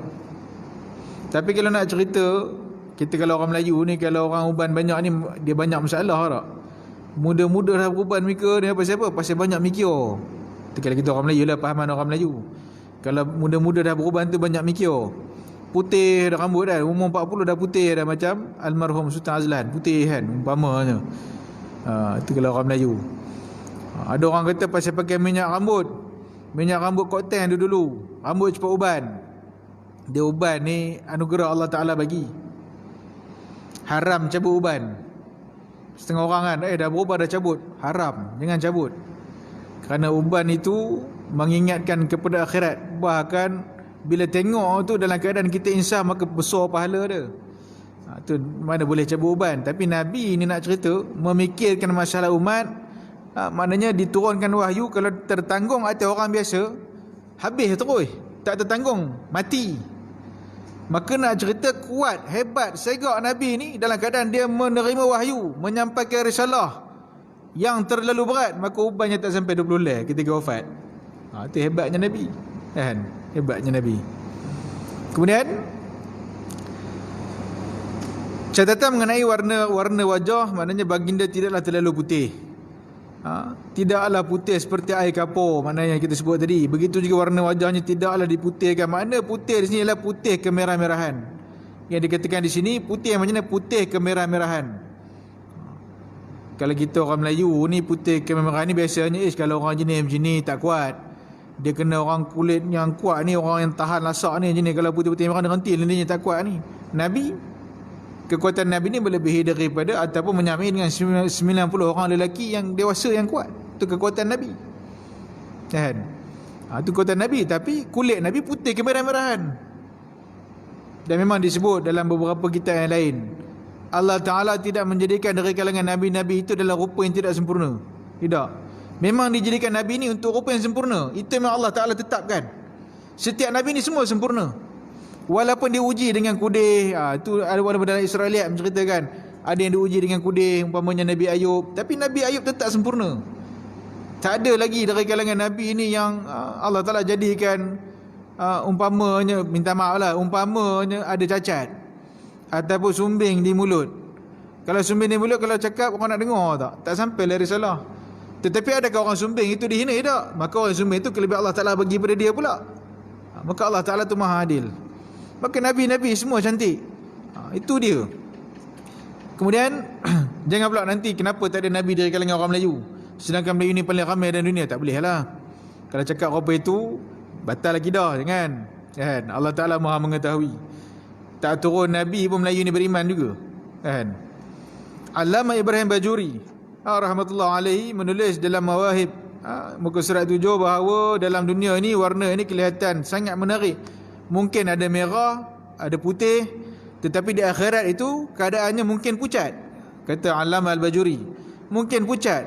Tapi kalau nak cerita, kita kalau orang Melayu ni, kalau orang uban banyak ni, dia banyak masalah tak? Muda-muda dah beruban mereka ni pasal apa? Pasal banyak mikir. Kalau kita orang Melayu lah, fahaman orang Melayu. Kalau muda-muda dah beruban tu banyak mikir. Putih dah rambut dah, umur 40 dah putih dah macam almarhum Sultan Azlan, putih kan umpamanya. Itu kalau orang Melayu. Ada orang kata pasal pakai minyak rambut kokten dulu, rambut cepat uban. Dia uban ni anugerah Allah Ta'ala bagi. Haram cabut uban. Setengah orang kan, dah berubah dah cabut. Haram, jangan cabut. Kerana uban itu mengingatkan kepada akhirat. Bahkan bila tengok tu dalam keadaan kita insaf, maka besar pahala dia. Tu mana boleh cabut uban. Tapi Nabi ni nak cerita memikirkan masalah umat. Maknanya diturunkan wahyu, kalau tertanggung atas orang biasa, habis terus, tak tertanggung, mati. Maka nak cerita kuat, hebat, segak Nabi ni dalam keadaan dia menerima wahyu, menyampaikan risalah yang terlalu berat, maka ubannya tak sampai 20 leh ketika wafat. Itu hebatnya Nabi kan? Hebatnya Nabi. Kemudian catatan mengenai warna wajah, maknanya baginda tidaklah terlalu putih. Tidaklah putih seperti air kapur, maknanya kita sebut tadi. Begitu juga warna wajahnya tidaklah diputihkan. Makna putih di sini adalah putih kemerah-merahan. Yang dikatakan di sini putih macam mana? Putih kemerah-merahan. Kalau kita orang Melayu ni putih kemerah-merahan ni biasanya kalau orang jenis macam ni tak kuat. Dia kena orang kulit yang kuat ni, orang yang tahan lasak ni jenis. Kalau putih-putih merah rentil ni tak kuat ni. Nabi, kekuatan Nabi ni melebihi daripada ataupun menyamai dengan 90 orang lelaki yang dewasa yang kuat. Itu kekuatan Nabi kan? Itu kekuatan Nabi. Tapi kulit Nabi putih kemerah-merahan. Dan memang disebut dalam beberapa kitab yang lain, Allah Ta'ala tidak menjadikan dari kalangan Nabi-Nabi itu dalam rupa yang tidak sempurna. Tidak. Memang dijadikan Nabi ni untuk rupa yang sempurna. Itu memang Allah Ta'ala tetapkan. Setiap Nabi ni semua sempurna. Walaupun diuji dengan kudih, itu ada dalam Israeliat menceritakan, ada yang diuji dengan kudih, umpamanya Nabi Ayub. Tapi Nabi Ayub tetap sempurna. Tak ada lagi dari kalangan Nabi ini yang Allah Ta'ala jadikan umpamanya, minta maaf lah, umpamanya ada cacat ataupun sumbing di mulut. Kalau sumbing di mulut, kalau cakap orang nak dengar tak sampai lah risalah. Tetapi adakah orang sumbing itu dihina? Tak. Maka orang sumbing itu kelebihan Allah Ta'ala bagi pada dia pula. Maka Allah Ta'ala tu maha adil. Maka Nabi-Nabi semua cantik. Itu dia. Kemudian jangan pula nanti kenapa tak ada Nabi dari kalangan orang Melayu, sedangkan Melayu ni paling ramai dalam dunia. Tak boleh lah. Kalau cakap apa itu, batal akidah. Jangan kan? Allah Ta'ala maha mengetahui. Tak turun Nabi pun Melayu ni beriman juga kan? Allama Ibrahim Bajuri rahmatullah alaihi menulis dalam Mawahib muka surat 7 bahawa dalam dunia ni warna ni kelihatan sangat menarik. Mungkin ada merah, ada putih, tetapi di akhirat itu keadaannya mungkin pucat. Kata Allama Al-Bajuri, mungkin pucat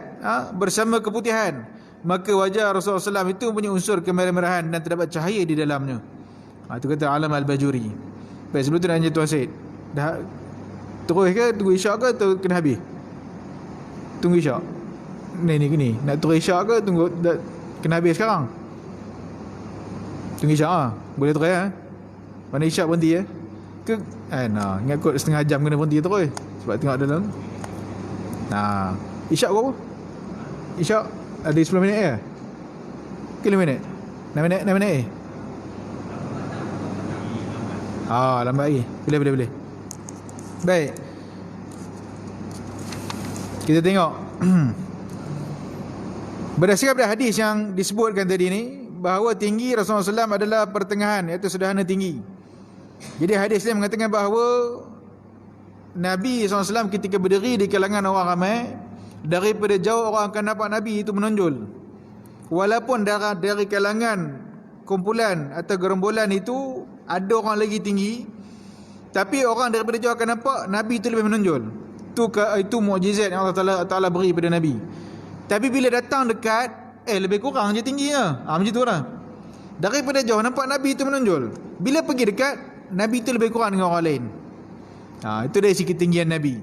bersama keputihan. Maka wajah Rasulullah SAW itu punya unsur kemerah-merahan dan terdapat cahaya di dalamnya. Itu kata Allama Al-Bajuri. Baik, sebelum tu nak tanya Tuan Syed, dah terus ke tunggu isyak ke atau kena habis? Tunggu isyak ni nak terus isyak ke tunggu kena habis sekarang? Tunggu isyak boleh terus Mana isyak berhenti ke ingat kot setengah jam kena berhenti terus sebab tengok dalam. Isyak berapa? Isyak ada 10 minit ke 5 minit? 6 minit lambat lagi. Boleh. Baik, kita tengok berdasarkan pada hadis yang disebutkan tadi ni, bahawa tinggi Rasulullah SAW adalah pertengahan, iaitu sederhana tinggi. Jadi hadis ini mengatakan bahawa Nabi SAW ketika berdiri di kalangan orang ramai, daripada jauh orang akan nampak Nabi itu menonjol. Walaupun dari kalangan kumpulan atau gerombolan itu ada orang lagi tinggi, tapi orang daripada jauh akan nampak Nabi itu lebih menonjol. Itu mukjizat yang Allah Ta'ala beri pada Nabi. Tapi bila datang dekat, lebih kurang je tingginya. Macam tu lah. Daripada jauh nampak Nabi itu menonjol. Bila pergi dekat, Nabi itu lebih kurang dengan orang lain. Itu dari segi ketinggian Nabi.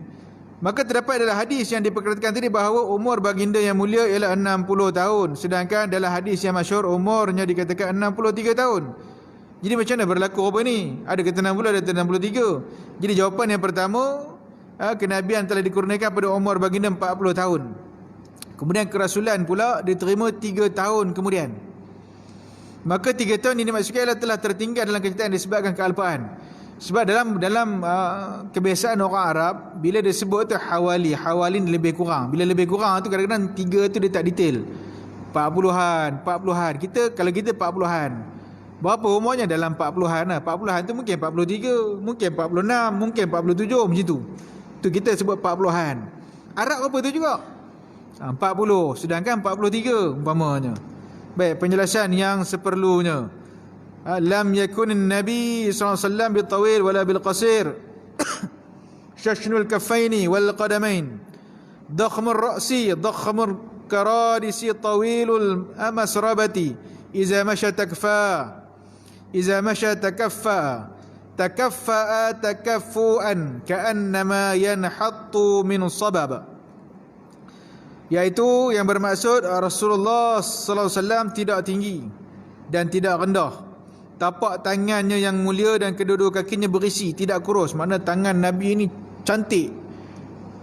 Maka terdapat adalah hadis yang diperkatakan tadi bahawa umur baginda yang mulia ialah 60 tahun. Sedangkan dalam hadis yang masyhur umurnya dikatakan 63 tahun. Jadi macam mana berlaku apa ni? Ada kata 60, ada kata 63. Jadi jawapan yang pertama, kenabian telah dikurniakan pada umur baginda 40 tahun. Kemudian kerasulan pula diterima 3 tahun kemudian. Maka 3 tahun ini maksudnya telah tertinggal dalam kenyataan disebabkan kealpaan. Sebab dalam kebiasaan orang Arab, bila dia sebut tu hawalin lebih kurang. Bila lebih kurang tu kadang-kadang 3 tu dia tak detail. 40-an. Kalau kita 40-an. Berapa umurnya? Dalam 40-an lah. 40-an tu mungkin 43, mungkin 46, mungkin 47, macam tu. Tu kita sebut 40-an. Arab berapa tu juga? 40, sedangkan 43 umpamanya. Baik, penjelasan yang seperlunya. Lam yakunin Nabi SAW bil-tawil wala bil-qasir. Shashnul kaffaini wal qadamain. Dakhmur ra'si, dakhmur karadisi tawilul masrabati. Iza masya takfa. Iza masya takaffa. Takaffa'a takaffu'an ka'annama yanhattu min sabab. Iaitu yang bermaksud Rasulullah sallallahu alaihi wasallam tidak tinggi dan tidak rendah. Tapak tangannya yang mulia dan kedua-dua kakinya berisi, tidak kurus. Makna tangan Nabi ini cantik,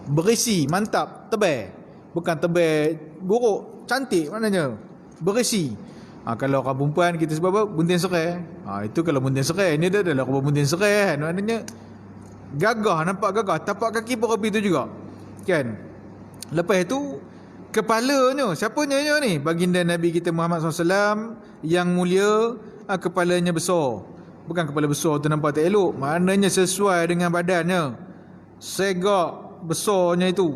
berisi, mantap, tebal. Bukan tebal buruk, cantik maknanya, berisi. Kalau orang perempuan kita sebut apa? Bunting serai. Itu kalau bunting serai. Ini dah adalah bunting serai kan. Maknanya gagah, nampak gagah. Tapak kaki pun rapi itu juga, kan. Lepas itu kepalanya, siapanya ni? Baginda Nabi kita Muhammad SAW yang mulia, kepalanya besar. Bukan kepala besar tu nampak tak elok, maknanya sesuai dengan badannya, segak besarnya itu,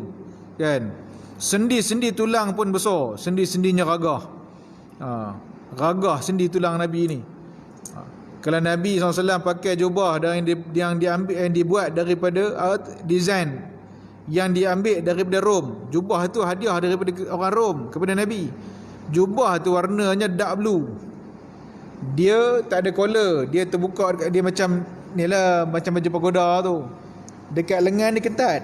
kan. Sendi-sendi tulang pun besar, sendi-sendinya ragah. Ragah sendi tulang Nabi ni. Kalau Nabi SAW pakai jubah yang dibuat daripada design yang diambil daripada Rom. Jubah tu hadiah daripada orang Rom kepada Nabi. Jubah tu warnanya dark blue. Dia tak ada collar, dia terbuka dekat dia macam nilah, macam baju pagoda tu. Dekat lengan dia ketat,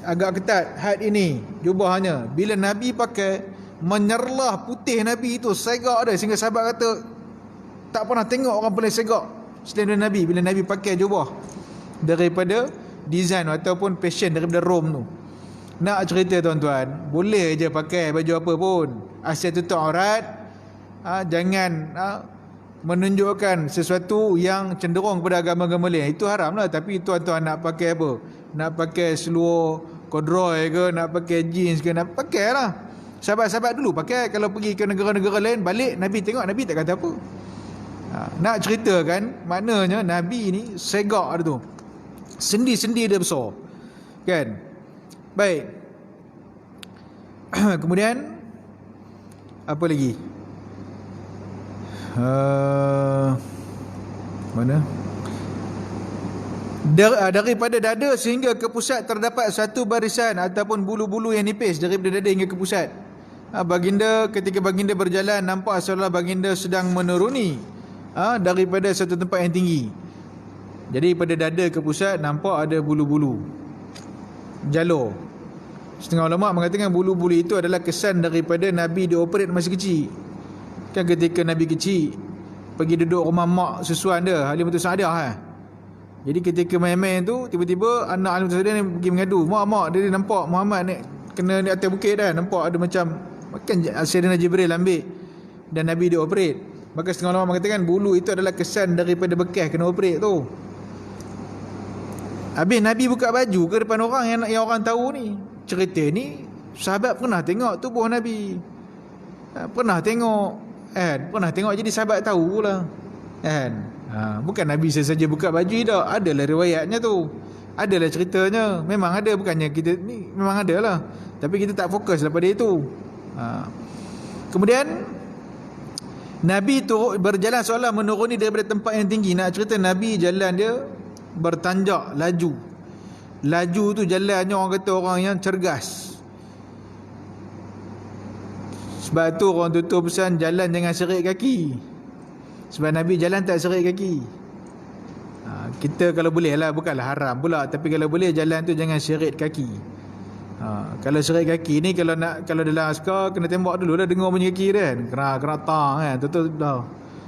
agak ketat had ini jubahnya. Bila Nabi pakai, menyerlah putih Nabi itu, segak dia, sehingga sahabat kata tak pernah tengok orang paling segak selain Nabi bila Nabi pakai jubah daripada design ataupun fashion daripada Rom tu. Nak cerita tuan-tuan, boleh je pakai baju apa pun, asal tutup aurat. Jangan menunjukkan sesuatu yang cenderung kepada agama-agama lain. Itu haram lah. Tapi tuan-tuan nak pakai apa? Nak pakai seluar kodroy ke, nak pakai jeans ke, nak pakai lah. Sahabat-sahabat dulu pakai. Kalau pergi ke negara-negara lain, balik Nabi tengok, Nabi tak kata apa. Nak ceritakan maknanya Nabi ni segak dia tu, sendi-sendi dia besar, kan. Baik. Kemudian apa lagi? Mana? Daripada dada sehingga ke pusat terdapat satu barisan ataupun bulu-bulu yang nipis daripada dada hingga ke pusat. Baginda, ketika baginda berjalan, nampak seolah baginda sedang menuruni daripada satu tempat yang tinggi. Jadi pada dada ke pusat nampak ada bulu-bulu jalur. Setengah ulama mengatakan bulu-bulu itu adalah kesan daripada Nabi dioperate masa kecil. Kan ketika Nabi kecil pergi duduk rumah mak susuan dia, Halimatus Sa'diah. Jadi ketika main-main tu, tiba-tiba anak Halimatus Sa'diah ni pergi mengadu, mak dia nampak Muhammad ni kena di atas bukit dah, nampak ada macam Sayyidina Jibril ambil dan Nabi dioperate. Maka setengah ulama mengatakan bulu itu adalah kesan daripada bekas kena operate tu. Habis Nabi buka baju ke depan orang yang orang tahu ni. Cerita ni sahabat pernah tengok tubuh Nabi, pernah tengok, kan? Pernah tengok, jadi sahabat tahulah, kan? Bukan Nabi saja buka baju tak. Adalah riwayatnya tu, adalah ceritanya. Memang ada, bukannya kita ni, memang ada lah. Tapi kita tak fokus lah pada itu. Kemudian Nabi turut berjalan seolah menuruni daripada tempat yang tinggi. Nak cerita Nabi jalan dia bertanjak, laju. Laju tu jalannya orang kata orang yang cergas. Sebab tu orang tutur pesan jalan jangan serik kaki. Sebab Nabi jalan tak serik kaki. Kita kalau boleh lah, bukanlah haram pula, tapi kalau boleh jalan tu jangan serik kaki. Kalau serik kaki ni, kalau dalam askar kena tembak dulu dah, dengar bunyi kaki dia kan, kena tang kan, tu dah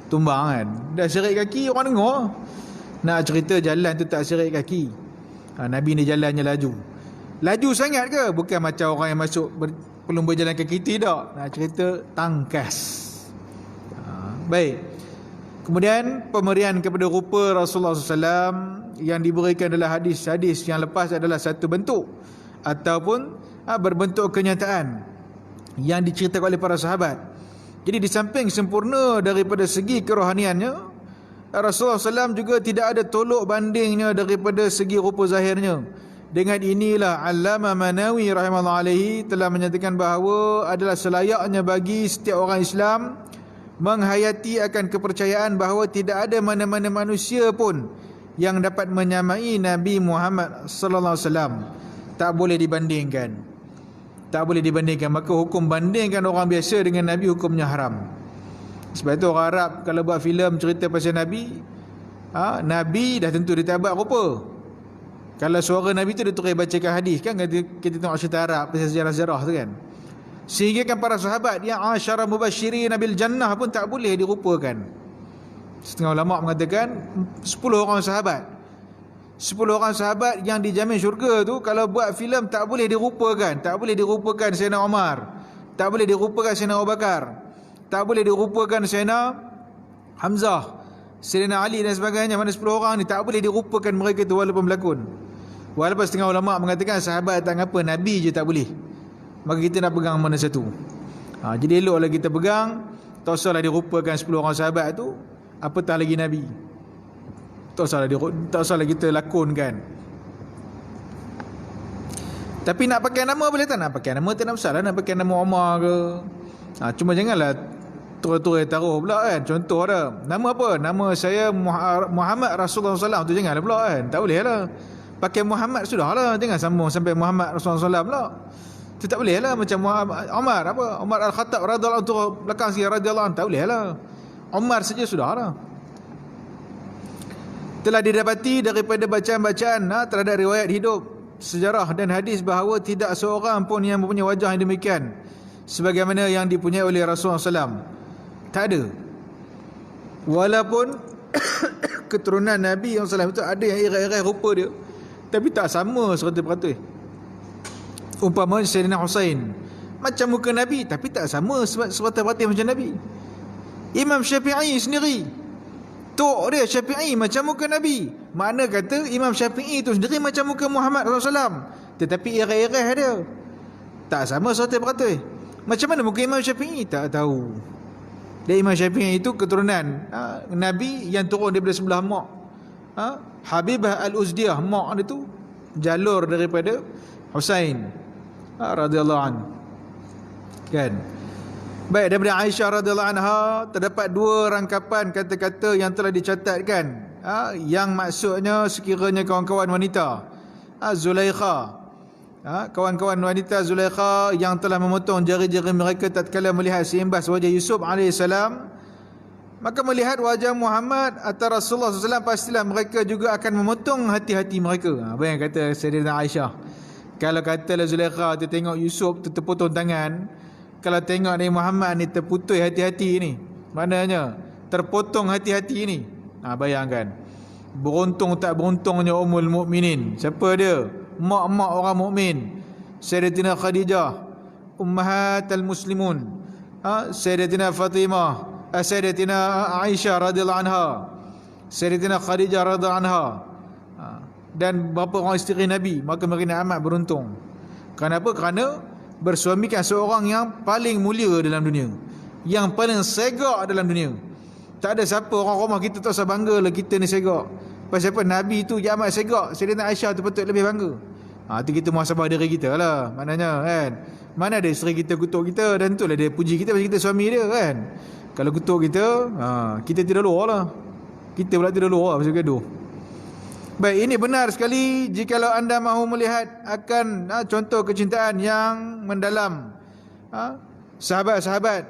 tumbang kan. Dah serik kaki orang dengar. Nak cerita jalan tu tak serik kaki. Nabi ni jalannya laju. Laju sangat ke? Bukan macam orang yang masuk belum berjalan kaki, tidak. Nak cerita tangkas. Baik. Kemudian pemberian kepada rupa Rasulullah SAW yang diberikan adalah hadis-hadis yang lepas adalah satu bentuk ataupun berbentuk kenyataan yang diceritakan oleh para sahabat. Jadi di samping sempurna daripada segi kerohaniannya, Rasulullah SAW juga tidak ada tolok bandingnya daripada segi rupa zahirnya. Dengan inilah Allama Manawi rahimahullah alaihi telah menyatakan bahawa adalah selayaknya bagi setiap orang Islam menghayati akan kepercayaan bahawa tidak ada mana-mana manusia pun yang dapat menyamai Nabi Muhammad sallallahu alaihi wasallam. Tak boleh dibandingkan. Tak boleh dibandingkan. Maka hukum bandingkan orang biasa dengan Nabi hukumnya haram. Sebab itu orang Arab kalau buat filem cerita pasal Nabi, Nabi dah tentu dia tak buat rupa. Kalau suara Nabi tu dia terus bacakan hadis kan, kita tengok cerita Arab pasal sejarah-sejarah tu kan. Sehingga kan para sahabat yang asyara mubasyirin bil jannah pun tak boleh dirupakan. Setengah ulama mengatakan 10 orang sahabat, 10 orang sahabat yang dijamin syurga tu, kalau buat filem tak boleh dirupakan. Tak boleh dirupakan Sayyidina Umar, tak boleh dirupakan Sayyidina Abu Bakar, tak boleh dirupakan Sayyidina Hamzah, Sayyidina Ali dan sebagainya. Mana 10 orang ni tak boleh dirupakan mereka tu walaupun berlakon. Walaupun setengah ulama mengatakan sahabat tak apa, Nabi je tak boleh. Maka kita nak pegang mana satu. Jadi eloklah kita pegang. Tak usahlah dirupakan 10 orang sahabat tu, apatah lagi Nabi. Tak usahlah kita lakonkan. Tapi nak pakai nama boleh tak? Nak pakai nama tak ada masalah. Nak pakai nama Omar ke, cuma janganlah turut-turut taruh pula kan. Contoh ada, nama apa? Nama saya Muhammad Rasulullah SAW tu janganlah pula kan. Tak boleh lah. Pakai Muhammad sudah lah. Jangan sambung sampai Muhammad Rasulullah SAW pula. Itu tak boleh lah. Macam Umar apa? Umar Al-Khattab radhiyallahu anhu belakang sikit radhiyallahu anhu. Tak boleh lah. Umar saja sudah lah. Telah didapati daripada bacaan-bacaan terhadap riwayat hidup, sejarah dan hadis bahawa tidak seorang pun yang mempunyai wajah yang demikian sebagaimana yang dipunyai oleh Rasulullah SAW. Tak ada. Walaupun keturunan Nabi SAW itu ada yang irai-irai rupa dia, tapi tak sama 100%. Umpama Sayyidina Husain macam muka Nabi, tapi tak sama 100% macam Nabi. Imam Syafi'i sendiri, tok dia Syafi'i macam muka Nabi. Makna kata Imam Syafi'i itu sendiri macam muka Muhammad SAW, tetapi irai-irai dia tak sama 100%. Macam mana muka Imam Syafi'i? Tak tahu. Dan Imam Syafi'i itu keturunan Nabi yang turun daripada sebelah mak, Habibah Al-Uzdiyah. Mak dia tu jalur daripada Husain radhiyallahu anhu kan. Baik, daripada Aisyah radhiyallahu anha terdapat 2 rangkapan kata-kata yang telah dicatatkan, yang maksudnya sekiranya kawan-kawan wanita Zulaikha, kawan-kawan wanita Zulaikha yang telah memotong jari-jari mereka tatkala melihat seimbas wajah Yusuf AS, maka melihat wajah Muhammad atau Rasulullah SAW, pastilah mereka juga akan memotong hati-hati mereka. Apa yang kata Sayyidatina Aisyah? Kalau katalah Zulaikha tu tengok Yusuf tu terpotong tangan, kalau tengok Nabi Muhammad ni terputus hati-hati ni, maknanya terpotong hati-hati ni. Bayangkan beruntung tak beruntungnya Ummul Mukminin. Siapa dia? Mak-mak orang mukmin, Sayyidatina Khadijah Ummahatul Muslimun, Sayyidatina Fatimah, Sayyidatina Aisyah radhiyallahu anha, Sayyidatina Khadijah radhiyallahu anha, dan beberapa orang isteri Nabi. Maka mereka amat beruntung. Kenapa? Kerana bersuamikan seorang yang paling mulia dalam dunia, yang paling segak dalam dunia. Tak ada siapa orang rumah kita tak usah bangga lah kita ni segak. Pasal apa? Nabi tu yang amat segak. Sayyidatina Aisyah tu patut lebih bangga. Tu kita muhasabah diri kita lah. Maknanya kan, mana ada isteri kita kutuk kita, dan itulah dia puji kita pasal kita suami dia kan. Kalau kutuk kita, kita tidak luar lah. Kita pula tidak luar pasal gaduh. Baik, ini benar sekali jikalau anda mahu melihat akan contoh kecintaan yang mendalam sahabat-sahabat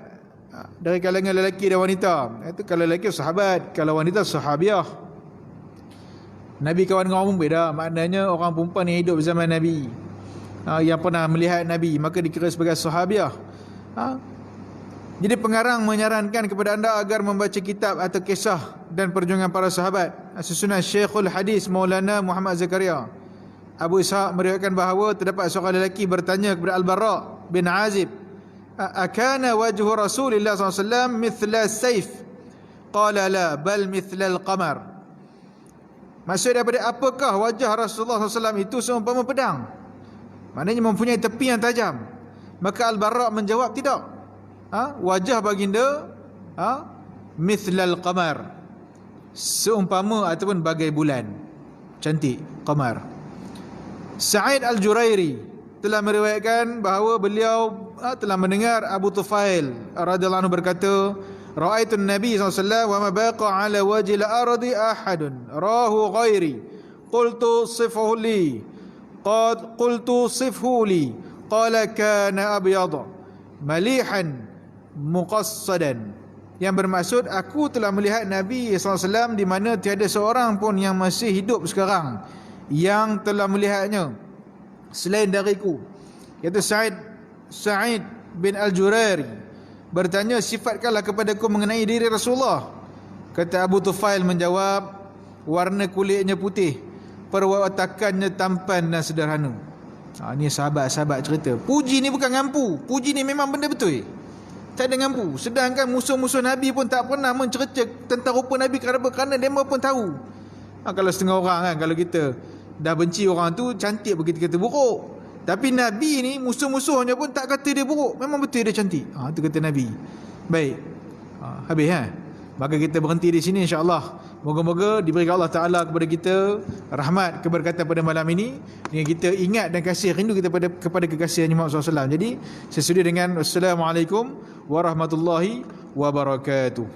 dari kalangan lelaki dan wanita. Itu kalau lelaki sahabat, kalau wanita sahabiah. Nabi kawan dengan orang beda. Maknanya orang perempuan yang hidup zaman Nabi, yang pernah melihat Nabi, maka dikira sebagai sahabiah. Jadi pengarang menyarankan kepada anda agar membaca kitab atau kisah dan perjuangan para sahabat. Susunan Syekhul Hadis Maulana Muhammad Zakaria Abu Ishaq meriwayatkan bahawa terdapat seorang lelaki bertanya kepada Al-Bara bin Azib, "Akana wajhu Rasulillah SAW mithla sayf?" Qala la, bal mithla al-qamar. Maksud daripada apakah wajah Rasulullah SAW itu seumpama pedang, maknanya mempunyai tepi yang tajam. Maka Al-Bara menjawab, tidak. Wajah baginda mithlal qamar, seumpama ataupun bagai bulan. Cantik, qamar. Sa'id Al-Jurairi telah meriwayatkan bahawa beliau telah mendengar Abu Tufail radhiyallahu anhu berkata, ra'aitun Nabi SAW wa ma baqa ala wajhil ardi ahadun rahu ghairi qultu sifhu li qultu sifhu li qala kana abyad malihan muqassadan, yang bermaksud aku telah melihat Nabi SAW di mana tiada seorang pun yang masih hidup sekarang yang telah melihatnya selain dariku. Iaitu Sa'id bin Al-Jurairi bertanya, sifatkanlah kepadaku mengenai diri Rasulullah. Kata Abu Tufail menjawab, warna kulitnya putih, perwatakannya tampan dan sederhana. Ni sahabat-sahabat cerita. Puji ni bukan ngampu, puji ni memang benda betul, tak ada ngampu. Sedangkan musuh-musuh Nabi pun tak pernah mencerca tentang rupa Nabi, kerana mereka pun tahu. Kalau setengah orang kan, kalau kita dah benci orang tu, cantik pun kita kata buruk. Tapi Nabi ni musuh-musuhnya pun tak kata dia buruk, memang betul dia cantik. Itu kata Nabi. Baik, habis maka kita berhenti di sini insya-Allah. Moga-moga diberikan Allah Taala kepada kita rahmat keberkatan pada malam ini, dengan kita ingat dan kasih rindu kita kepada kekasih Nabi Muhammad SAW. Jadi sesudah dengan Assalamualaikum warahmatullahi wabarakatuh.